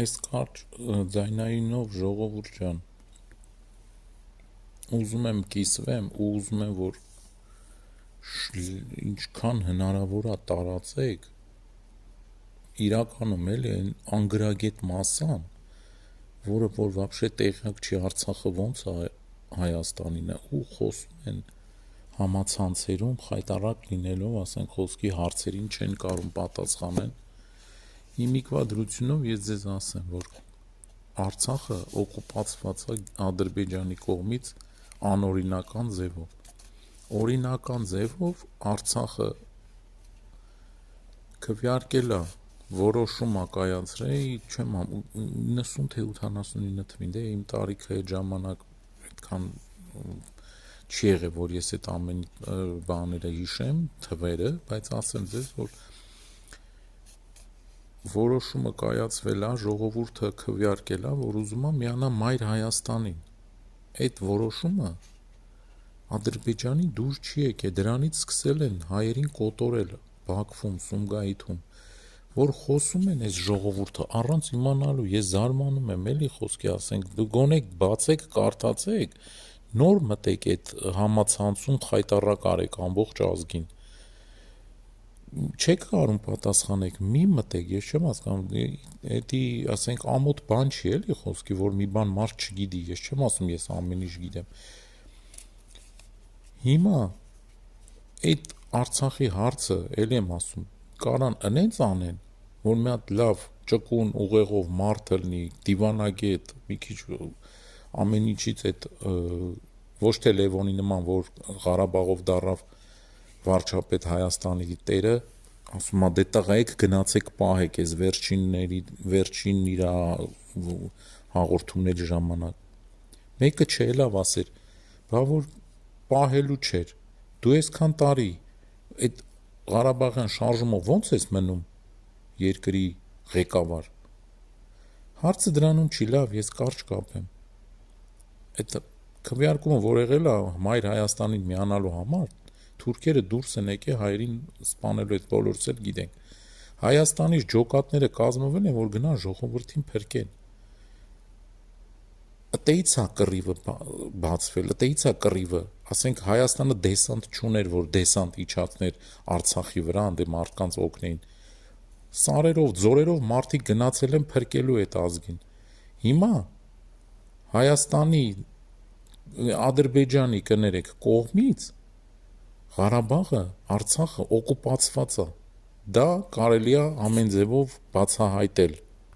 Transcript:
Այս կարճ ձայնայինով ժողովուրդ ջան, ուզում եմ կիսվեմ ու ուզում եմ, որ ինչքան հնարավոր է տարածեք իրականում էլի այն անգրագետ մասան, որը որ вообще տեղյակ չի Արցախը ոնց է Հայաստանին ու խոսում են համացանցերում խայտառակ լինելով, ասենք խոսքի հարցերին չեն կարող պատասխանել։ Հիմիկվա դրությունով ես ձեզ ասեմ, որ Արցախը օկուպացված է Ադրբեջանի կողմից անօրինական ձևով։ Օրինական ձևով Արցախը քվեարկել է, որոշում է կայացրել, չեմ 90 թե 89 թվին, դե իմ տարիքը այդ ժամանակ այդքան չի եղել, որ ես այդ ամեն բաները հիշեմ, թվերը, բայց ասեմ ձեզ, որ որոշումը կայացվել է, ժողովուրդը քվեարկել է, որ ուզում է միանա Մայր Հայաստանին։ Այդ որոշումը Ադրբեջանի դուր չի եկել, դրանից սկսել են հայերին կոտորել Բաքվում, Սումգայիթում, որ խոսում են այս ժողովուրդը առանց իմանալու, ես զարմանում եմ էլի խոսքի, ասենք դու գոնե բացեք, կարդացեք, նոր մտեք այդ համացանցում խայտառակ արեք ամբողջ ազգին։ Չեք կարող պատասխանեք, մի մտեք, ես չեմ հասկանում, դա ասենք ամոթ բան չի էլի խոսքի, որ մի բան մարդ չգիտի, ես չեմ ասում ես ամեն ինչ գիտեմ։ Հիմա այդ Արցախի հարցը, ել եմ ասում, կարան ընենց անեն, որ մի հատ լավ ճկուն ուղեղով մարդ լինի, դիվանագետ, մի քիչ ամեն ինչից այդ ոչ թե Լևոնի նման, որ Ղարաբաղով դառավ վարչապետ Հայաստանի տերը, ասում է դե տղայեք գնացեք պահեք այս վերջին իր հաղորդումների ժամանակ։ Մեկը չէ լավ ասեր, բա որ պահելու չէր, դու այսքան տարի այդ Ղարաբաղյան շարժումով ոնց ես մնում երկրի ղեկավար։ Հարցը դրանում չի, լավ, ես կարճ կապեմ։ Այդ քվեարկումը, որ եղել է Մայր Հայաստանին միանալու համար, թուրքերը դուրս են եկել հայերին սպանելու, այդ բոլորս էլ գիտենք։ Հայաստանից ջոկատները կազմվել են, որ գնան ժողովրդին փրկեն։ Ըտեից է կռիվը բացվել, ըտեից է կռիվը, ասենք Հայաստանը դեսանտ չուներ, որ դեսանտ իջացներ Արցախի վրա, անդե մարդկանց օգնեին։ Սարերով, ձորերով մարդիկ գնացել են փրկելու այդ ազգին։ Հիմա Հայաստանի, Ադրբեջանի կներեք կողմից Ղարաբաղը, Արցախը օկուպացված է։ Դա կարելի է ամեն ձևով բացահայտել։